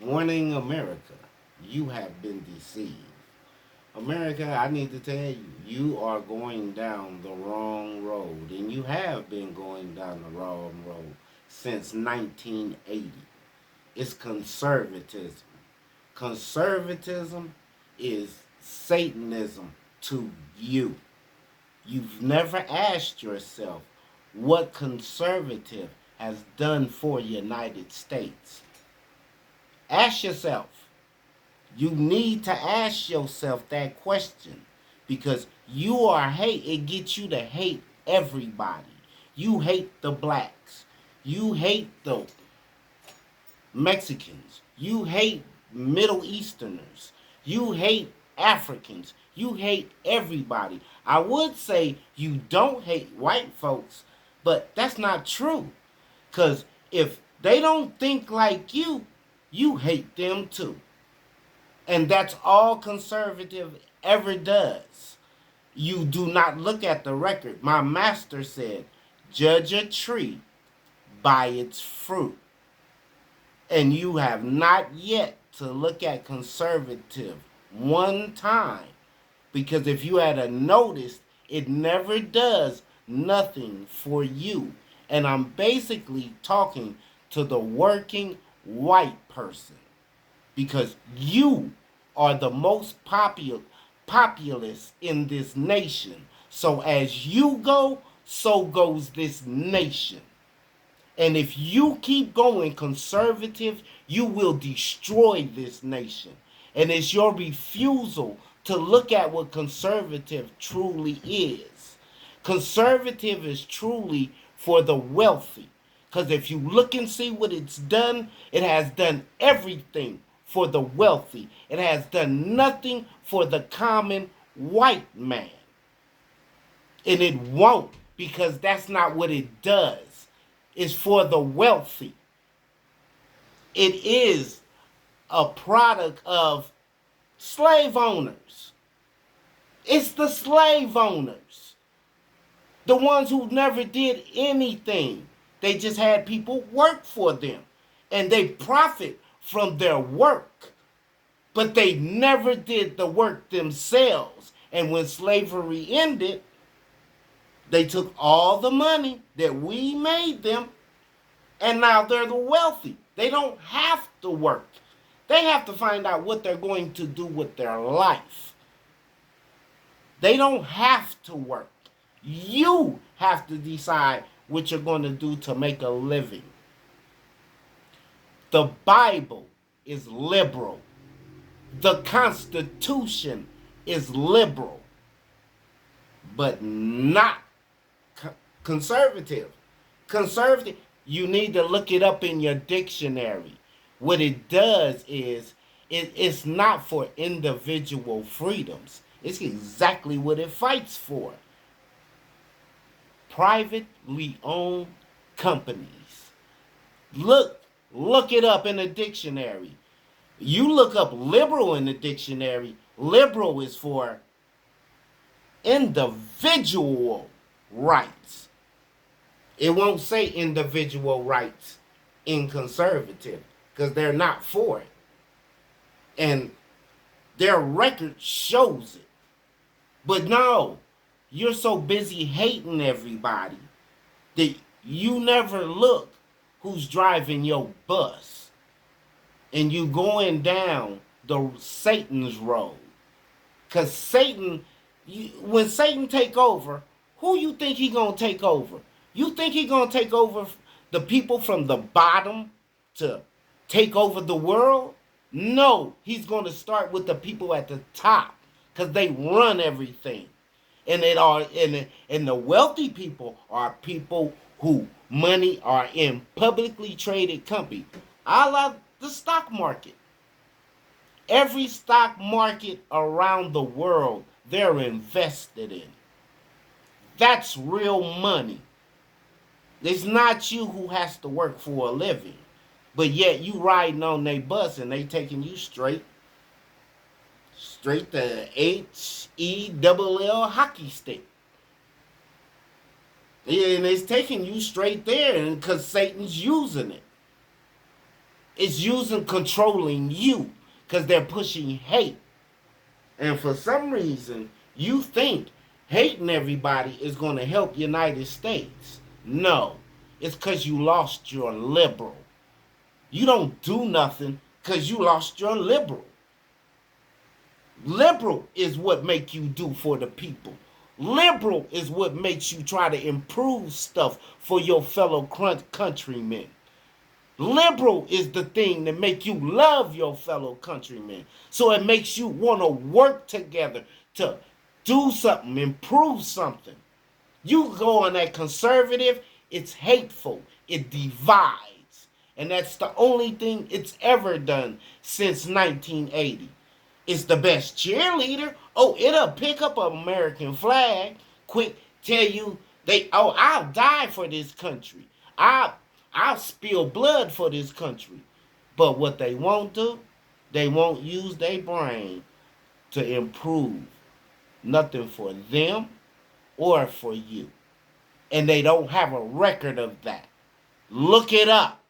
Warning America, you have been deceived. America, I need to tell you, you are going down the wrong road, and you have been going down the wrong road since 1980. It's conservatism. Conservatism is Satanism to you. You've never asked yourself what conservative has done for United States. Ask yourself. You need to ask yourself that question because you are hate. It gets you to hate everybody. You hate the blacks. You hate the Mexicans. You hate Middle Easterners. You hate Africans. You hate everybody. I would say you don't hate white folks, but that's not true. Because if they don't think like you hate them too. And that's all conservative ever does. You do not look at the record. My master said, judge a tree by its fruit. And you have not yet to look at conservative one time. Because if you had a noticed, it never does nothing for you. And I'm basically talking to the working white person. Because you are the most populous in this nation. So as you go, so goes this nation. And if you keep going conservative, you will destroy this nation. And it's your refusal to look at what conservative truly is. Conservative is truly for the wealthy. Because if you look and see what it's done, it has done everything for the wealthy. It has done nothing for the common white man. And it won't, because that's not what it does. It's for the wealthy. It is a product of slave owners. It's the slave owners. The ones who never did anything. They just had people work for them. And they profit from their work. But they never did the work themselves. And when slavery ended, they took all the money that we made them, and now they're the wealthy. They don't have to work. They have to find out what they're going to do with their life. They don't have to work. You have to decide what you're going to do to make a living. The Bible is liberal. The Constitution is liberal, but not conservative. Conservative, you need to look it up in your dictionary. What it does is, it's not for individual freedoms. It's exactly what it fights for. Privately owned companies. Look it up in the dictionary. You look up liberal in the dictionary. Liberal is for individual rights. It won't say individual rights in conservative because they're not for it. And their record shows it. But no, you're so busy hating everybody that you never look who's driving your bus. And you going down the Satan's road. Because Satan, when Satan take over, who you think he gonna take over? You think he gonna take over the people from the bottom to take over the world? No, he's gonna start with the people at the top because they run everything, and and the wealthy people are people who money are in publicly traded company, a la the stock market. Every stock market around the world they're invested in. That's real money. It's not you who has to work for a living. But yet you riding on their bus and they taking you straight to H-E-double-L hockey stick. Yeah, and it's taking you straight there because Satan's using it. It's using controlling you because they're pushing hate. And for some reason, you think hating everybody is going to help United States. No, it's because you lost your liberal. You don't do nothing because you lost your liberal. Liberal is what make you do for the people. Liberal is what makes you try to improve stuff for your fellow countrymen. Liberal is the thing that make you love your fellow countrymen. So it makes you want to work together to do something, improve something. You go on that conservative, it's hateful. It divides. And that's the only thing it's ever done since 1980. It's the best cheerleader. Oh, it'll pick up an American flag, quick tell you I'll die for this country. I'll spill blood for this country. But what they won't do, they won't use their brain to improve nothing for them or for you. And they don't have a record of that. Look it up.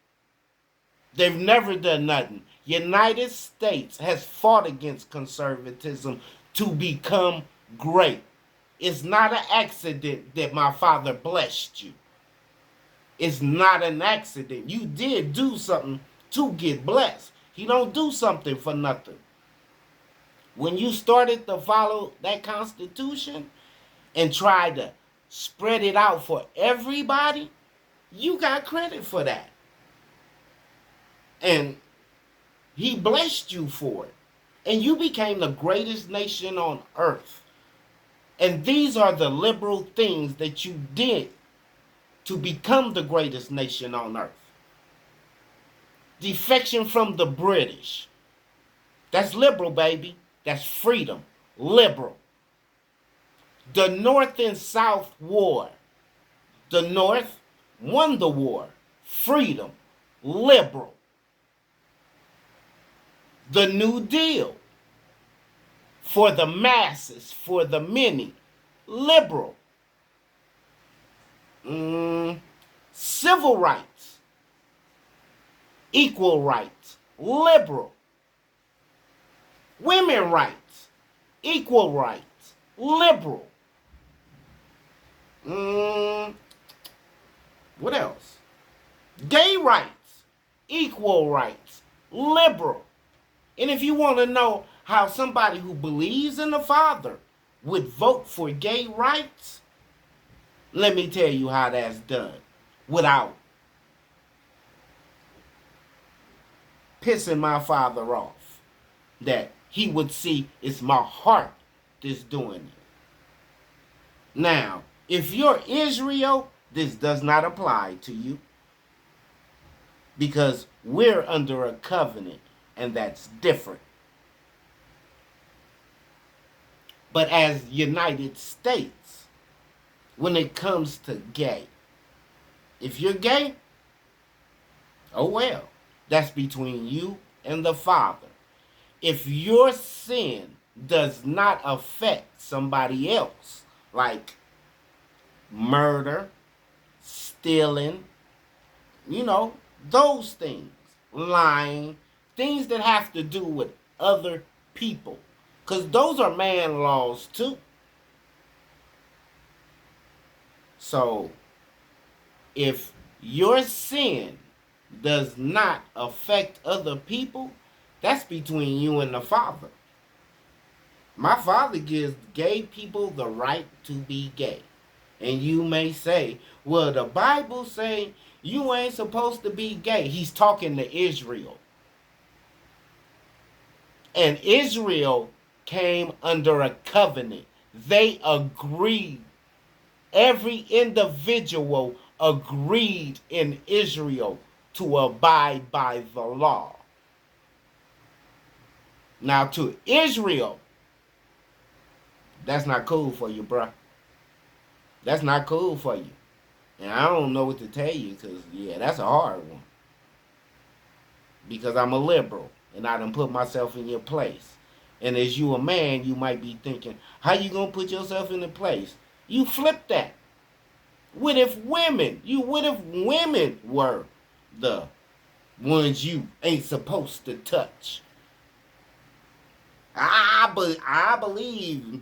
They've never done nothing. United States has fought against conservatism to become great. It's not an accident that my father blessed you. It's not an accident. You did do something to get blessed. He don't do something for nothing. When you started to follow that Constitution and tried to spread it out for everybody, you got credit for that. And he blessed you for it. And you became the greatest nation on earth. And these are the liberal things that you did to become the greatest nation on earth. Defection from the British. That's liberal, baby. That's freedom. Liberal. The North and South War. The North won the war. Freedom. Liberal. The New Deal. For the masses, for the many. Liberal. Civil rights. Equal rights. Liberal. Women rights. Equal rights. Liberal. What else? Gay rights. Equal rights. Liberal. And if you want to know how somebody who believes in the Father would vote for gay rights, let me tell you how that's done without pissing my Father off. That he would see it's my heart that's doing it. Now, if you're Israel, this does not apply to you because we're under a covenant and that's different. But as United States, when it comes to gay, if you're gay, oh well, that's between you and the Father. If your sin does not affect somebody else, like murder, stealing, those things, lying, things that have to do with other people, because those are man laws too. So, if your sin does not affect other people, that's between you and the Father. My Father gives gay people the right to be gay. And you may say, well, the Bible say you ain't supposed to be gay. He's talking to Israel. And Israel came under a covenant. They agreed. Every individual agreed in Israel to abide by the law. Now to Israel, that's not cool for you, bruh. That's not cool for you. And I don't know what to tell you because, that's a hard one. Because I'm a liberal and I done put myself in your place. And as you a man, you might be thinking, how you going to put yourself in the place? You flip that. What if women were the ones you ain't supposed to touch. I believe,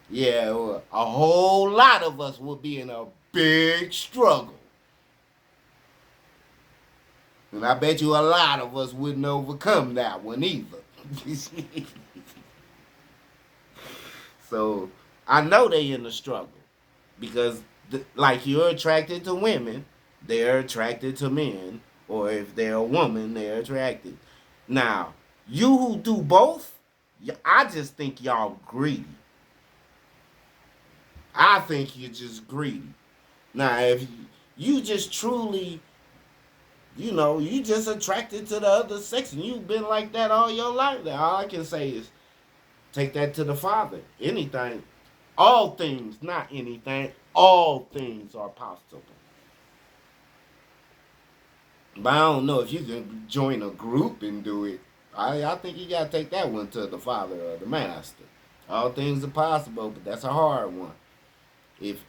yeah, a whole lot of us will be in a big struggle. And I bet you a lot of us wouldn't overcome that one either. So I know they in the struggle because, like, you're attracted to women, they're attracted to men, or if they're a woman, they're attracted. Now, you who do both, I just think y'all greedy. I think you're just greedy. Now, if you just truly, you just attracted to the other sex and you've been like that all your life, all I can say is take that to the Father. Anything, all things, not anything, all things are possible. But I don't know if you can join a group and do it. I think you gotta take that one to the Father or the Master. All things are possible, but that's a hard one. If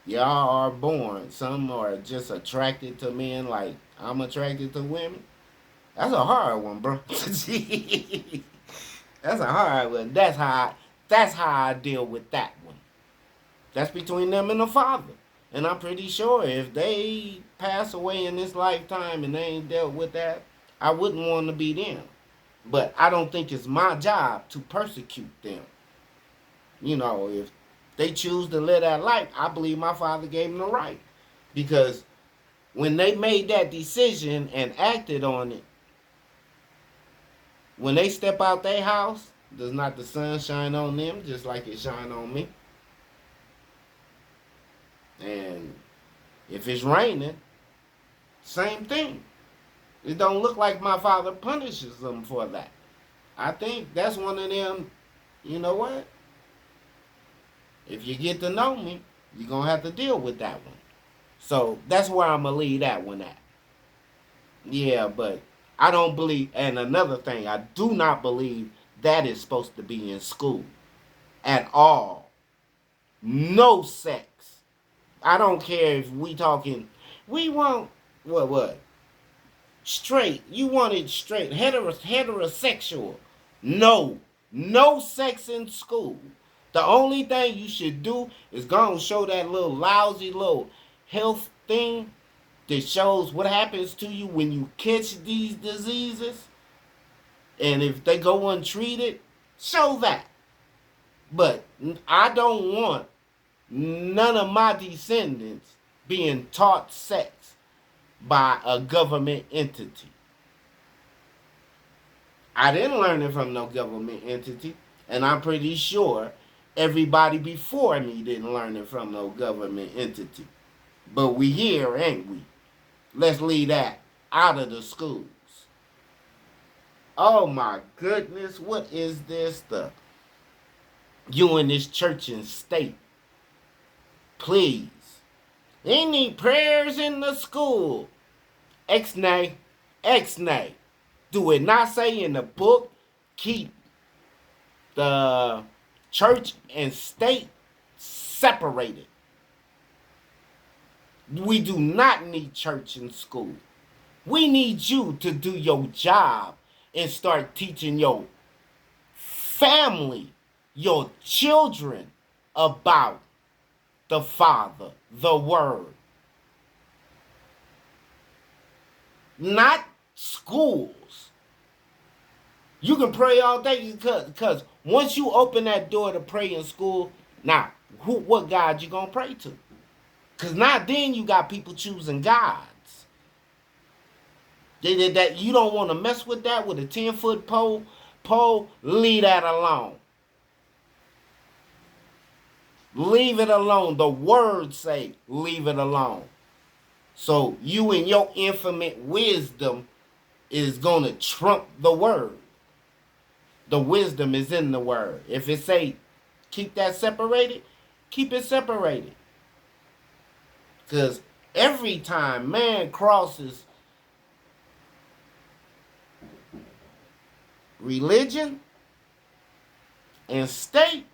y'all are born, some are just attracted to men like I'm attracted to women. That's a hard one, bro. That's a hard one. That's how I deal with that one. That's between them and the Father. And I'm pretty sure if they pass away in this lifetime and they ain't dealt with that, I wouldn't want to be them. But I don't think it's my job to persecute them. If they choose to live that life, I believe my Father gave them the right. Because when they made that decision and acted on it, when they step out their house, does not the sun shine on them just like it shine on me? And if it's raining, same thing. It don't look like my Father punishes them for that. I think that's one of them, you know what? If you get to know me, you're going to have to deal with that one. So that's where I'm going to leave that one at. Yeah, but I don't believe, and another thing, I do not believe that is supposed to be in school at all. No sex. I don't care if we want, what? Straight. You want it straight. Heterosexual. No sex in school. The only thing you should do is go and show that little lousy little health thing that shows what happens to you when you catch these diseases. And if they go untreated, show that. But I don't want none of my descendants being taught sex by a government entity. I didn't learn it from no government entity, and I'm pretty sure everybody before me didn't learn it from no government entity. But we here, ain't we? Let's leave that out of the schools. Oh my goodness, what is this stuff? You in this church and state. Please. They need prayers in the school. X-nay. Do it not say in the book, keep the church and state separated? We do not need church in school. We need you to do your job and start teaching your family, your children about the Father, the Word. Not schools. You can pray all day because once you open that door to pray in school, now, what God you going to pray to? Because now then you got people choosing gods. That you don't want to mess with that with a 10-foot pole, leave that alone. Leave it alone. The words say leave it alone. So you and your infinite wisdom is going to trump the word. The wisdom is in the word. If it say keep that separated, keep it separated. Because every time man crosses religion and state,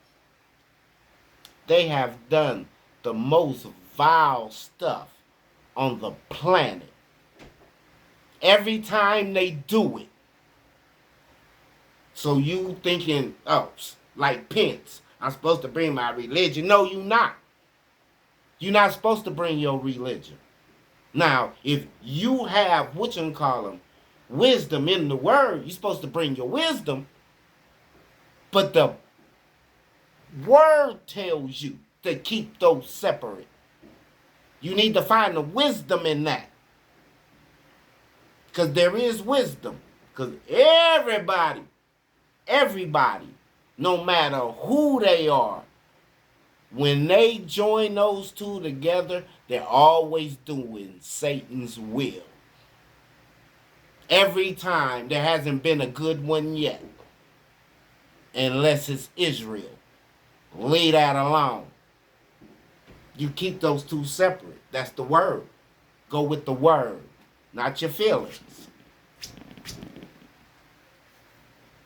they have done the most vile stuff on the planet. every time they do it. So you thinking, oh, like Pence, I'm supposed to bring my religion. No, you not. You're not supposed to bring your religion. Now, if you have, what you call them, wisdom in the word, you're supposed to bring your wisdom. But the word tells you to keep those separate. You need to find the wisdom in that. Because there is wisdom. Because everybody, no matter who they are, when they join those two together, they're always doing Satan's will. Every time, there hasn't been a good one yet. Unless it's Israel. Leave that alone. You keep those two separate. That's the word. Go with the word, not your feelings.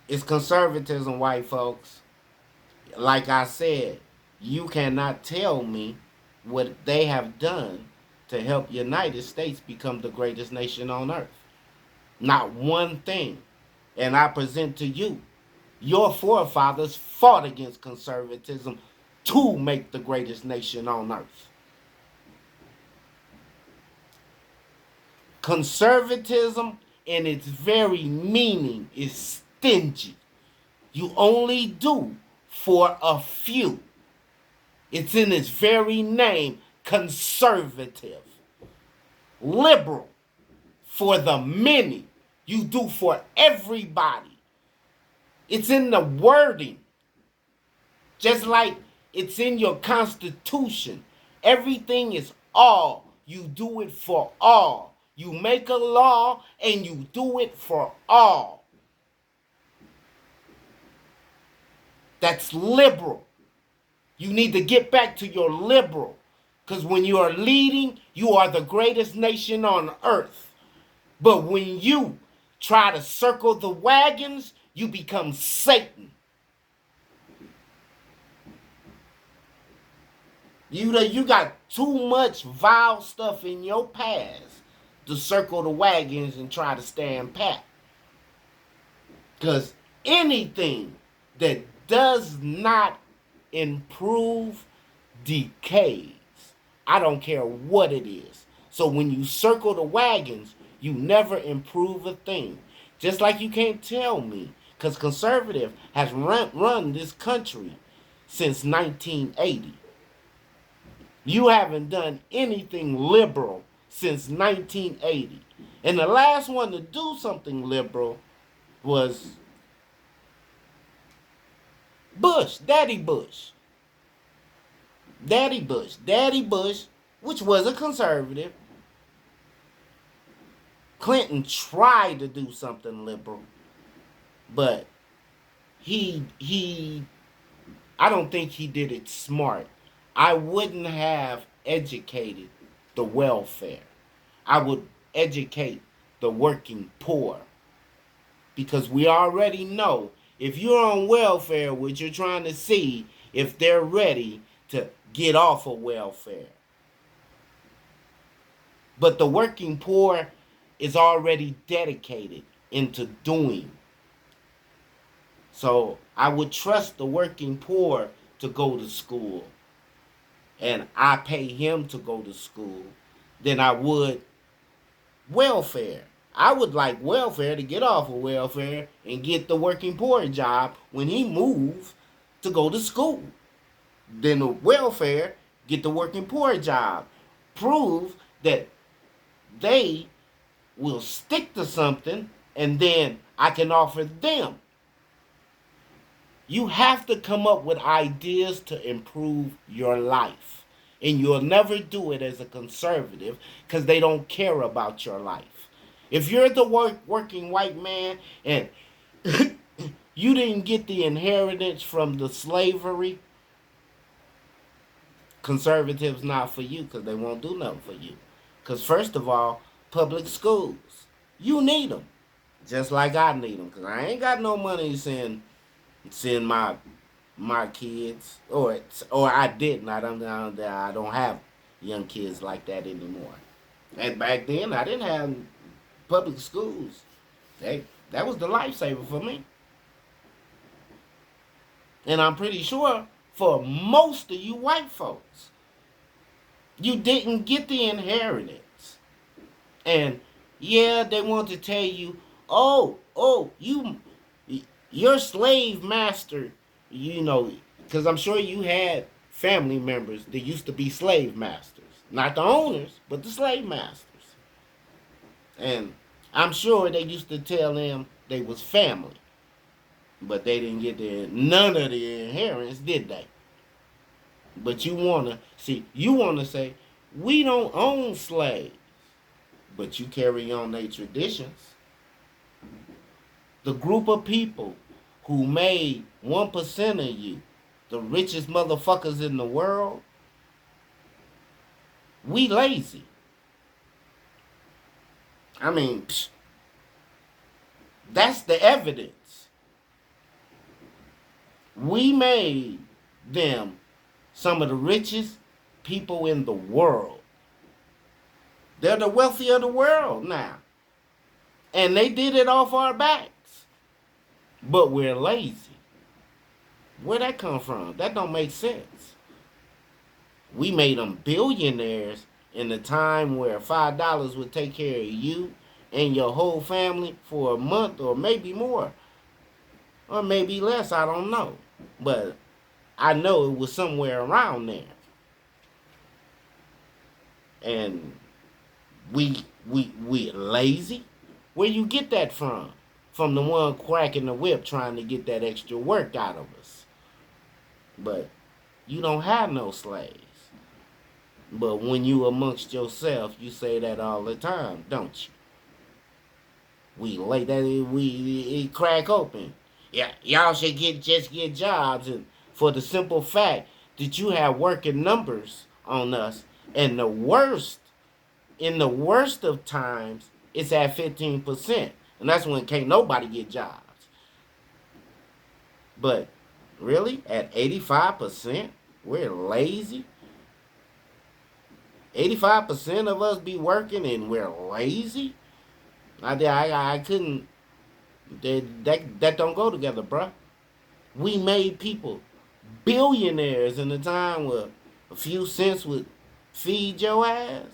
It's conservatism, white folks. Like I said, you cannot tell me what they have done to help United States become the greatest nation on earth. Not one thing. And I present to you, your forefathers fought against conservatism to make the greatest nation on earth. Conservatism in its very meaning is stingy. You only do for a few. It's in its very name, conservative. Liberal, for the many. You do for everybody. It's in the wording. Just like it's in your Constitution. Everything is all. You do it for all. You make a law and you do it for all. That's liberal. You need to get back to your liberal. Because when you are leading, you are the greatest nation on earth. But when you try to circle the wagons, you become Satan. You got too much vile stuff in your past to circle the wagons and try to stand pat. Because anything that does not improve decays. I don't care what it is. So when you circle the wagons, you never improve a thing. Just like you can't tell me, because conservative has run this country since 1980. You haven't done anything liberal since 1980. And the last one to do something liberal was Bush, Daddy Bush. Daddy Bush, which was a conservative. Clinton tried to do something liberal, but I don't think he did it smart. I wouldn't have educated the welfare. I would educate the working poor. Because we already know if you're on welfare, what you're trying to see if they're ready to get off of welfare. But the working poor is already dedicated into doing. So I would trust the working poor to go to school. And I pay him to go to school than I would welfare. I would like welfare to get off of welfare and get the working poor job when he moves to go to school. Then the welfare get the working poor job. Prove that they will stick to something and then I can offer them. You have to come up with ideas to improve your life. And you'll never do it as a conservative because they don't care about your life. If you're the working white man and you didn't get the inheritance from the slavery, conservatives not for you because they won't do nothing for you. Because first of all, public schools, you need them. Just like I need them because I ain't got no money to send my kids, or I didn't. I don't have young kids like that anymore. And back then, I didn't have public schools, that was the lifesaver for me. And I'm pretty sure for most of you white folks, you didn't get the inheritance. And yeah, they want to tell you, your slave master, because I'm sure you had family members that used to be slave masters. Not the owners, but the slave masters. And I'm sure they used to tell them they was family. But they didn't get none of the inheritance, did they? But you wanna say, we don't own slaves, but you carry on their traditions. The group of people who made 1% of you, the richest motherfuckers in the world, we lazy. I mean, that's the evidence. We made them some of the richest people in the world. They're the wealthy of the world now. And they did it off our backs. But we're lazy. Where'd that come from? That don't make sense. We made them billionaires in a time where $5 would take care of you and your whole family for a month or maybe more. Or maybe less, I don't know. But I know it was somewhere around there. And we lazy? Where you get that from? From the one cracking the whip trying to get that extra work out of us. But you don't have no slaves. But when you amongst yourself, you say that all the time, don't you? It crack open. Yeah, y'all should just get jobs, and for the simple fact that you have working numbers on us, and in the worst of times, it's at 15%, and that's when can't nobody get jobs. But really, at 85%, we're lazy. 85% of us be working and we're lazy. I couldn't. That don't go together, bruh. We made people billionaires in a time where a few cents would feed your ass.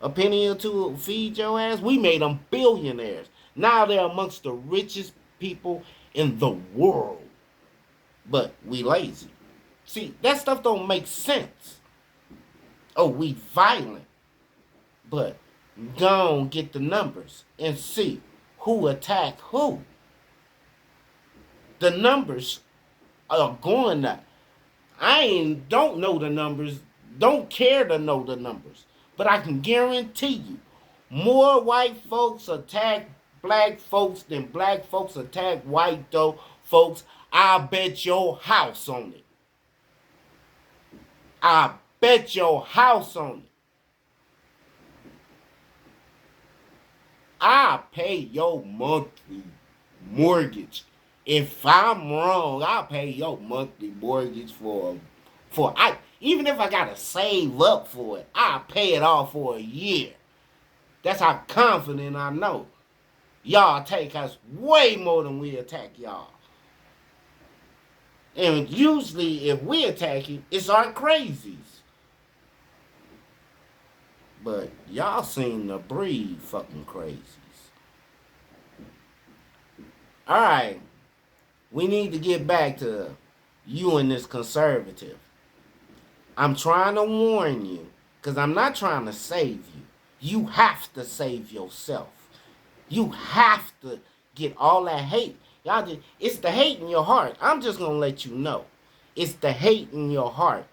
A penny or two would feed your ass. We made them billionaires. Now they're amongst the richest people in the world. But we lazy. See, that stuff don't make sense. Oh, we violent. But go on, get the numbers and see who attacked who. The numbers are going up. Don't know the numbers, don't care to know the numbers, but I can guarantee you, more white folks attack black folks than black folks attack white folks. I bet your house on it. I bet your house on it. I pay your monthly mortgage. If I'm wrong, I'll pay your monthly mortgage even if I gotta save up for it, I'll pay it off for a year. That's how confident I know. Y'all take us way more than we attack y'all. And usually if we attack you, it's our crazies. But y'all seem to breed fucking crazies. Alright. We need to get back to you and this conservative. I'm trying to warn you, because I'm not trying to save you. You have to save yourself. You have to get all that hate. It's the hate in your heart. I'm just going to let you know. It's the hate in your heart.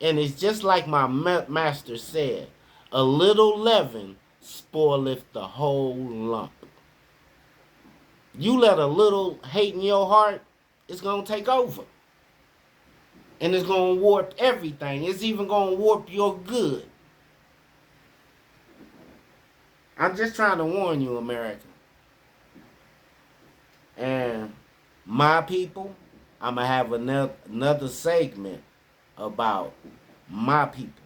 And it's just like my master said, a little leaven spoileth the whole lump. You let a little hate in your heart, it's going to take over. And it's going to warp everything. It's even going to warp your good. I'm just trying to warn you, America. And my people, I'm going to have another segment about my people.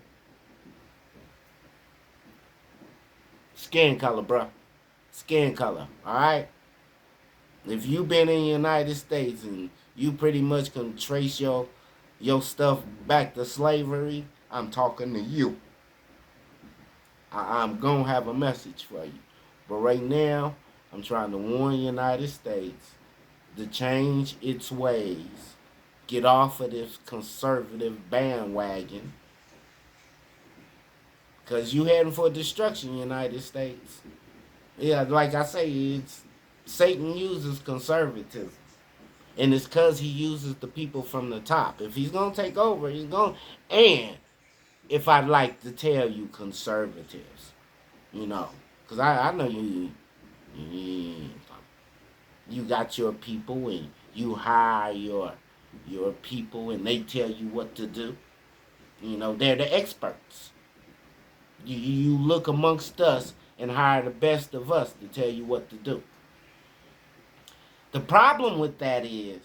Skin color, bruh. skin color. All right. If you've been in the United States and you pretty much can trace your stuff back to slavery, I'm talking to you. I'm gonna have a message for you. But right now, I'm trying to warn the United States to change its ways. Get off of this conservative bandwagon. Cause you heading for destruction, United States. Yeah, like I say, it's Satan uses conservatism. And it's cause he uses the people from the top. If he's gonna take over, he's gonna and if I'd like to tell you conservatives, you know, because I know you you got your people and you hire your people and they tell you what to do. You know, they're the experts. You look amongst us and hire the best of us to tell you what to do. The problem with that is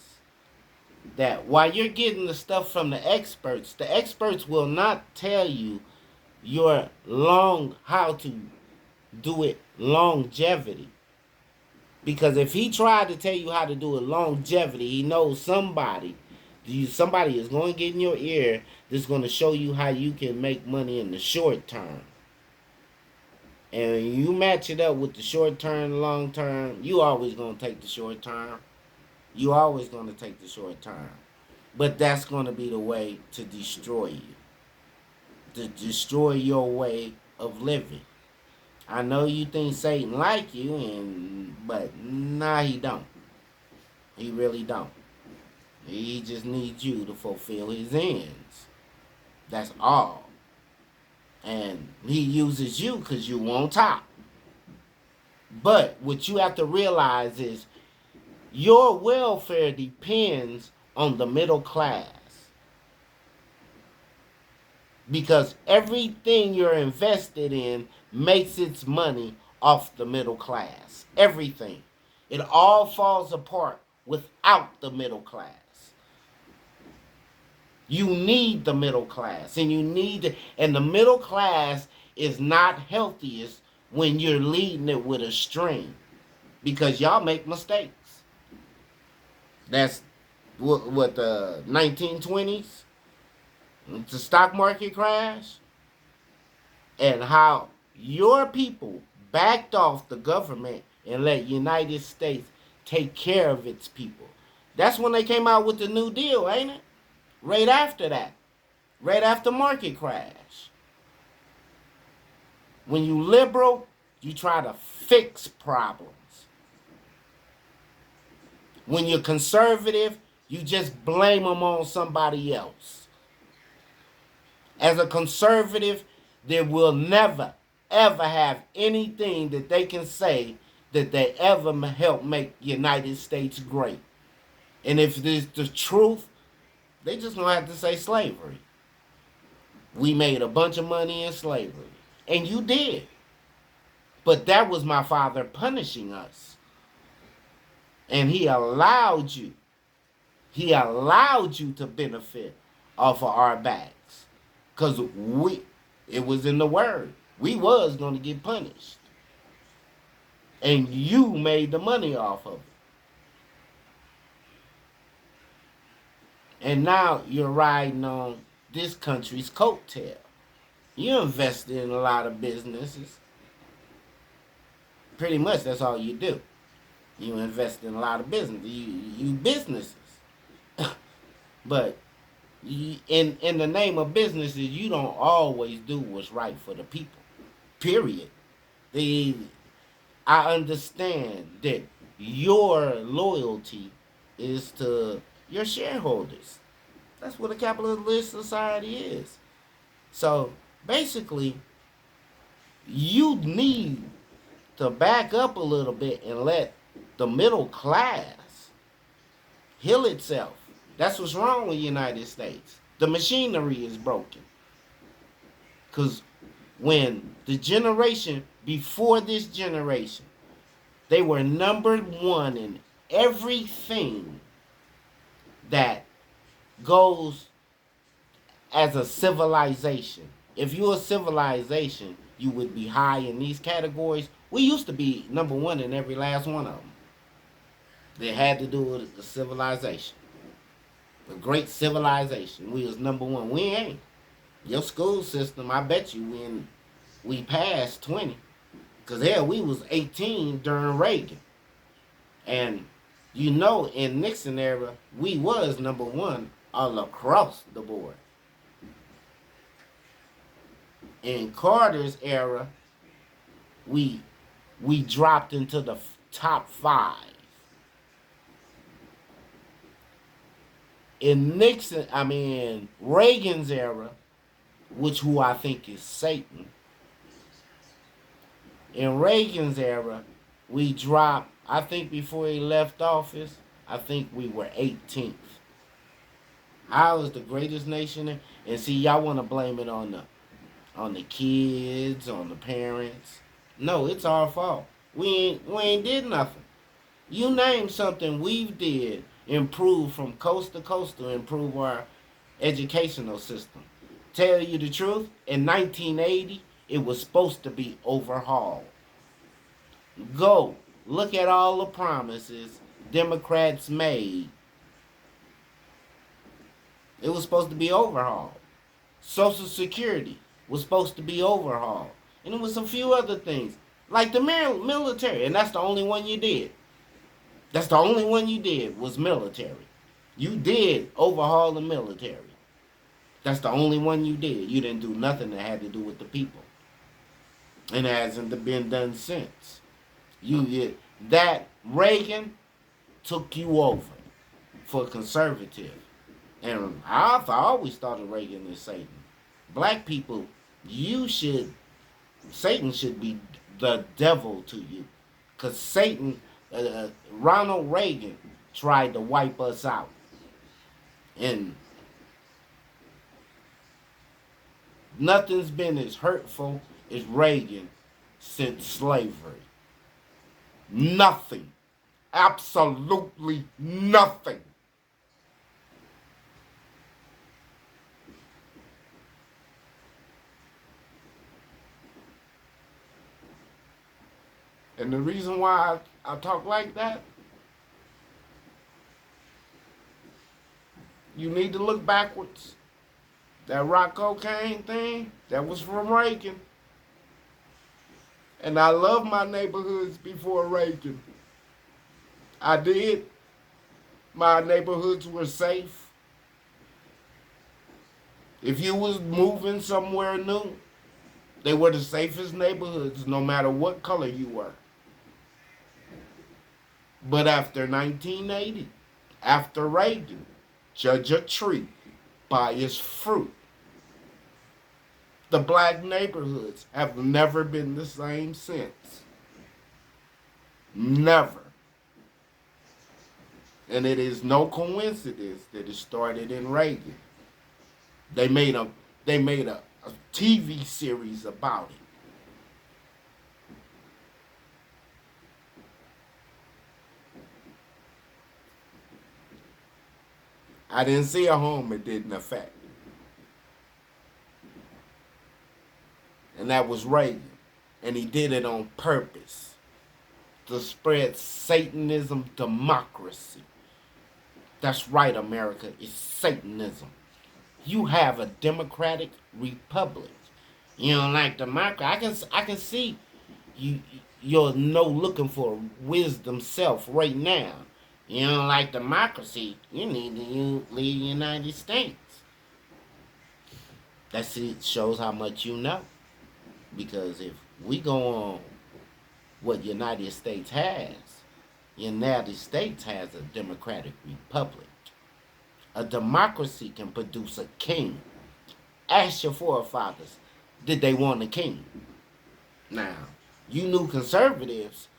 that while you're getting the stuff from the experts will not tell you your long how to do it longevity. Because if he tried to tell you how to do it longevity, he knows somebody is going to get in your ear that's going to show you how you can make money in the short term. And you match it up with the short term, long term, you always going to take the short term. You always going to take the short term. But that's going to be the way to destroy you. To destroy your way of living. I know you think Satan like you, but nah, he don't. He really don't. He just needs you to fulfill his ends. That's all. And he uses you because you on top. But what you have to realize is your welfare depends on the middle class. Because everything you're invested in makes its money off the middle class. Everything. It all falls apart without the middle class. You need the middle class, and and the middle class is not healthiest when you're leading it with a string, because y'all make mistakes. That's what the 1920s, the stock market crash, and how your people backed off the government and let United States take care of its people. That's when they came out with the New Deal, ain't it? Right after that. Right after market crash. When you liberal, you try to fix problems. When you're conservative, you just blame them on somebody else. As a conservative, they will never, ever have anything that they can say that they ever helped make the United States great. And if it's the truth, they just gonna have to say slavery. We made a bunch of money in slavery. And you did. But that was my father punishing us. And he allowed you to benefit off of our backs. Because it was in the word. We was going to get punished. And you made the money off of it. And now you're riding on this country's coattail. You invested in a lot of businesses. Pretty much that's all you do. You invest in a lot of business. You businesses. But in the name of businesses, you don't always do what's right for the people. Period. I understand that your loyalty is to your shareholders. That's what a capitalist society is. So basically, you need to back up a little bit and let the middle class heal itself. That's what's wrong with the United States. The machinery is broken. Because when the generation before this generation, they were number one in everything that goes as a civilization. If you're a civilization, you would be high in these categories We used to be number one in every last one of them. They had to do with the civilization, the great civilization. We was number one. We ain't. Your school system, I bet you, when we passed 20, because hell, we was 18 during Reagan, and you know, in Nixon era, we was number one all across the board. In Carter's era, we we dropped into the top five. In Reagan's era, which who I think is Satan. In Reagan's era, we dropped. I think before he left office, I think we were 18th. I was the greatest nation, and see, y'all want to blame it on the kids, on the parents. No, it's our fault. We ain't did nothing. You name something we did improve from coast to coast to improve our educational system. Tell you the truth, in 1980 it was supposed to be overhauled. Go look at all the promises Democrats made. It was supposed to be overhauled. Social Security was supposed to be overhauled. And it was a few other things. Like the military. And that's the only one you did. That's the only one you did was military. You did overhaul the military. That's the only one you did. You didn't do nothing that had to do with the people. And it hasn't been done since. That Reagan took you over for conservative. And I always thought of Reagan as Satan. Black people, Satan should be the devil to you. Because Satan, Ronald Reagan tried to wipe us out. And nothing's been as hurtful as Reagan since slavery. Nothing. Absolutely nothing. And the reason why I talk like that, you need to look backwards. That rock cocaine thing, that was from Reagan. And I love my neighborhoods before Reagan. I did. My neighborhoods were safe. If you was moving somewhere new, they were the safest neighborhoods, no matter what color you were. But after 1980, after Reagan, judge a tree by its fruit. The black neighborhoods have never been the same since. Never. And it is no coincidence that it started in Reagan. They made a TV series about it. I didn't see a home it didn't affect. And that was Reagan. And he did it on purpose to spread Satanism democracy. That's right, America. It's Satanism. You have a democratic republic. You don't like democracy. I can see you're looking for wisdom self right now. You don't like democracy. You need to leave the United States. It shows how much you know. Because if we go on what United States has a democratic republic. A democracy can produce a king. Ask your forefathers, did they want a king? Now, you new conservatives,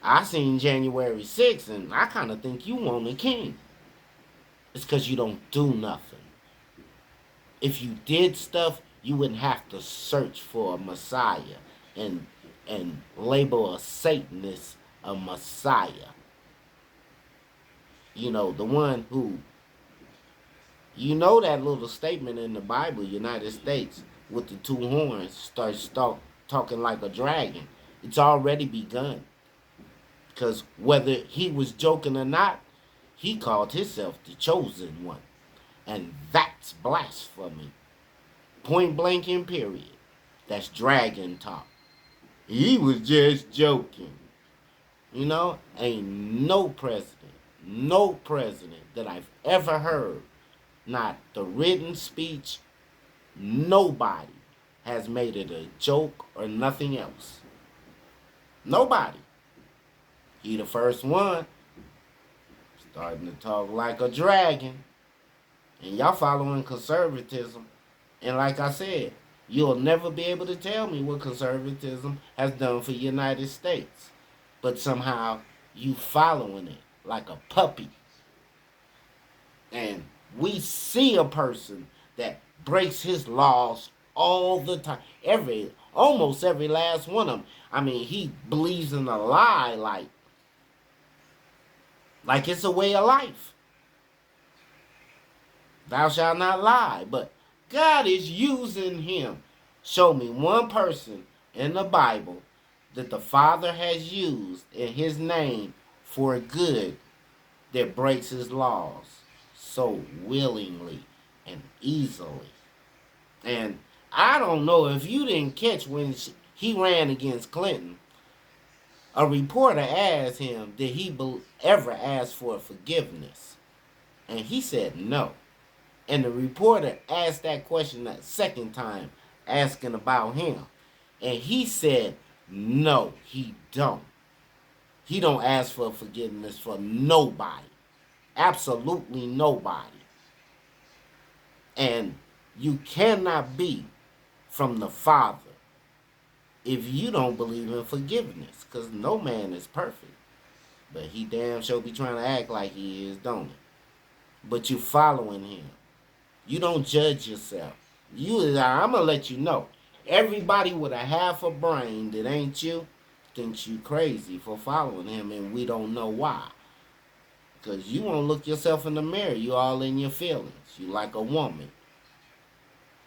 I seen January 6th and I kind of think you want a king. It's because you don't do nothing. If you did stuff, you wouldn't have to search for a Messiah and label a Satanist a Messiah. You know, the one who, that little statement in the Bible, United States, with the two horns, starts talking like a dragon. It's already begun. Because whether he was joking or not, he called himself the chosen one. And that's blasphemy. Point blank and period. That's dragon talk. He was just joking. You know, ain't no president that I've ever heard, not the written speech, nobody has made it a joke or nothing else. Nobody. He the first one starting to talk like a dragon. And y'all following conservatism. And like I said, you'll never be able to tell me what conservatism has done for the United States. But somehow you following it like a puppy. And we see a person that breaks his laws all the time. Almost every last one of them. I mean, he believes in a lie like it's a way of life. Thou shalt not lie. But God is using him. Show me one person in the Bible that the Father has used in his name for good that breaks his laws so willingly and easily. And I don't know if you didn't catch when he ran against Clinton. A reporter asked him, did he ever ask for forgiveness? And he said no. And the reporter asked that question that second time, asking about him. And he said, no, he don't. He don't ask for forgiveness for nobody. Absolutely nobody. And you cannot be from the Father if you don't believe in forgiveness. Because no man is perfect. But he damn sure be trying to act like he is, don't he? But you following him. You don't judge yourself. I'm going to let you know. Everybody with a half a brain that ain't you thinks you crazy for following him, and we don't know why. Because you won't look yourself in the mirror. You all in your feelings. You like a woman.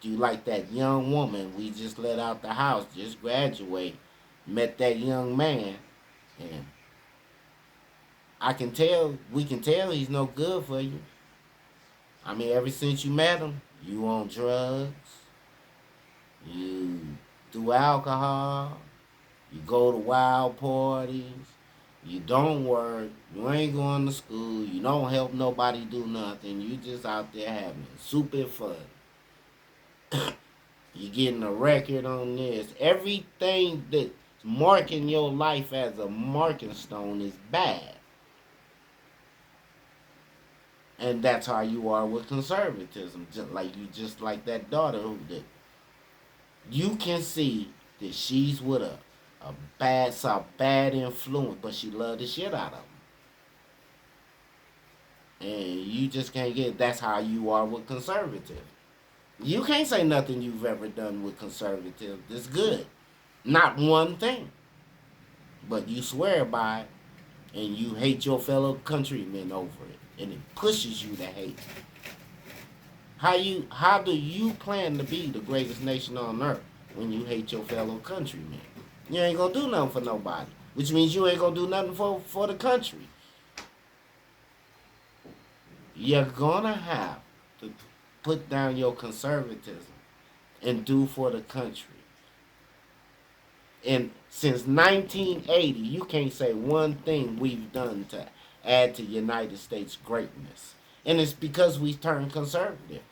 You like that young woman we just let out the house, just graduate, met that young man, and we can tell he's no good for you. I mean, ever since you met him, you on drugs, you do alcohol, you go to wild parties, you don't work, you ain't going to school, you don't help nobody do nothing, you just out there having super fun. You getting a record on this. Everything that's marking your life as a marking stone is bad. And that's how you are with conservatism. Just like that daughter who did. You can see that she's with a bad influence, but she loved the shit out of him. And you just can't get it. That's how you are with conservative. You can't say nothing you've ever done with conservative that's good. Not one thing. But you swear by it, and you hate your fellow countrymen over it. And it pushes you to hate. How do you plan to be the greatest nation on earth when you hate your fellow countrymen? You ain't gonna do nothing for nobody. Which means you ain't gonna do nothing for the country. You're gonna have to put down your conservatism and do for the country. And since 1980, you can't say one thing we've done to add to United States greatness. And it's because we turned conservative.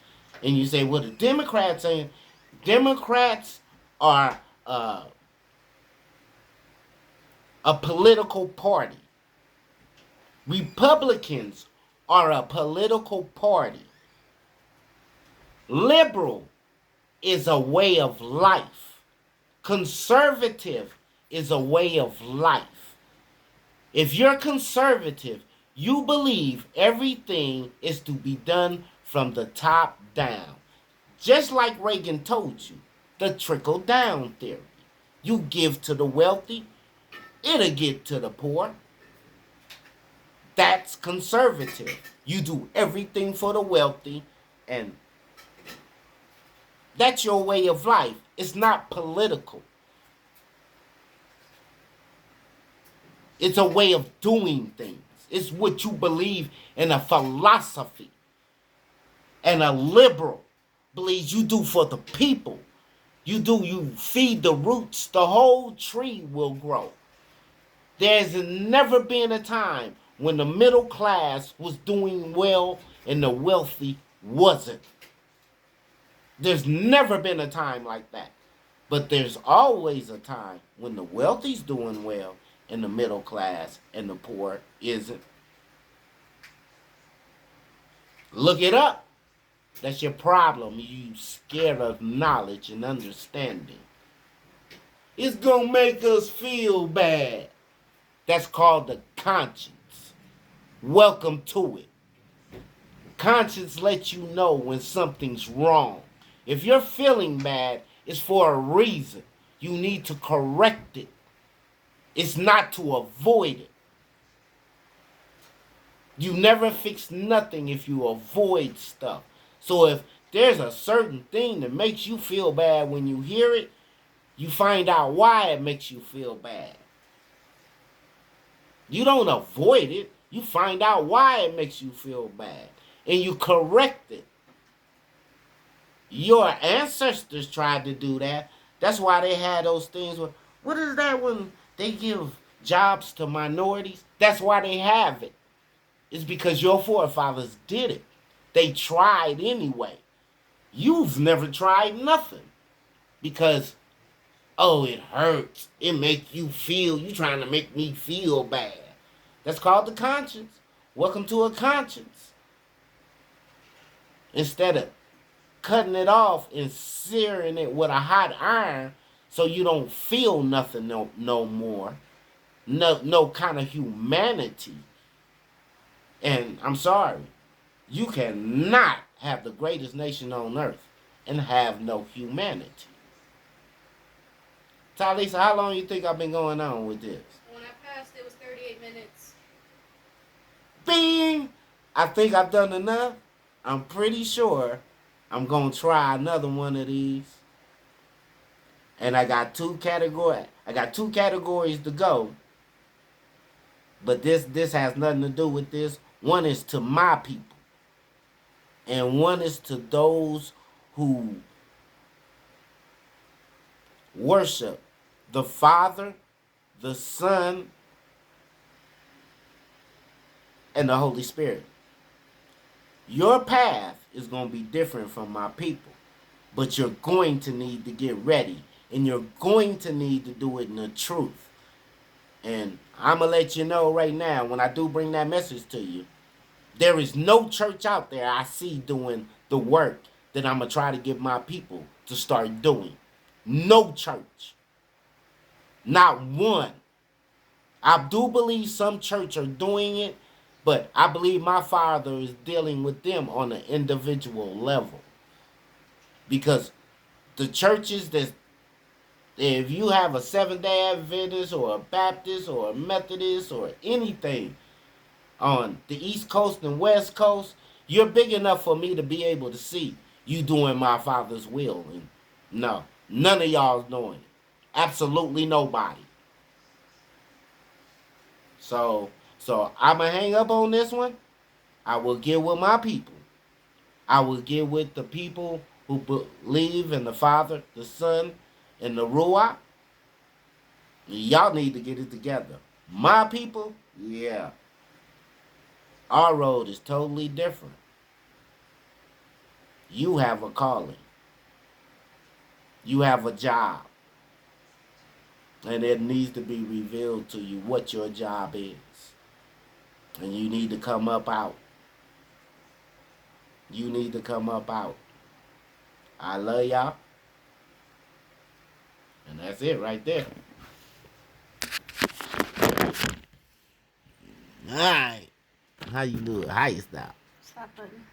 And you say, well, the Democrats ain't. Democrats are a political party. Republicans are a political party. Liberal is a way of life. Conservative is a way of life. If you're conservative, you believe everything is to be done from the top down. Just like Reagan told you, the trickle-down theory. You give to the wealthy, it'll get to the poor. That's conservative. You do everything for the wealthy, and that's your way of life. It's not political. It's a way of doing things. It's what you believe in, a philosophy. And a liberal believes you do for the people. You feed the roots, the whole tree will grow. There's never been a time when the middle class was doing well and the wealthy wasn't. There's never been a time like that. But there's always a time when the wealthy's doing well and the middle class and the poor isn't. Look it up. That's your problem. You scared of knowledge and understanding. It's gonna make us feel bad. That's called the conscience. Welcome to it. Conscience lets you know when something's wrong. If you're feeling bad, it's for a reason. You need to correct it. It's not to avoid it. You never fix nothing if you avoid stuff. So if there's a certain thing that makes you feel bad when you hear it, you find out why it makes you feel bad. You don't avoid it. You find out why it makes you feel bad. And you correct it. Your ancestors tried to do that. That's why they had those things. What is that when they give jobs to minorities? That's why they have it. It's because your forefathers did it. They tried anyway. You've never tried nothing. Because, oh, it hurts. It makes you feel, you trying to make me feel bad. That's called the conscience. Welcome to a conscience. Instead of cutting it off and searing it with a hot iron so you don't feel nothing no more. No kind of humanity. And I'm sorry, you cannot have the greatest nation on earth and have no humanity. Talisa, how long you think I've been going on with this? When I passed, it was 38 minutes. Bing! I think I've done enough. I'm pretty sure I'm going to try another one of these. And I got two categories to go. But this has nothing to do with this. One is to my people. And one is to those who worship the Father, the Son, and the Holy Spirit. Your path is going to be different from my people. But you're going to need to get ready. And you're going to need to do it in the truth. And I'm going to let you know right now, when I do bring that message to you, there is no church out there I see doing the work that I'm going to try to get my people to start doing. No church. Not one. I do believe some church are doing it, but I believe my Father is dealing with them on an individual level. Because the churches that, if you have a Seventh-day Adventist or a Baptist or a Methodist or anything on the East Coast and West Coast, you're big enough for me to be able to see you doing my Father's will. And no, none of y'all is doing it. Absolutely nobody. So I'm going to hang up on this one. I will get with my people. I will get with the people who believe in the Father, the Son, and the Ruach. Y'all need to get it together. My people, yeah. Our road is totally different. You have a calling. You have a job. And it needs to be revealed to you what your job is. And you need to come up out. You need to come up out. I love y'all. And that's it right there. All right. How you do it? How you stop? Stop button.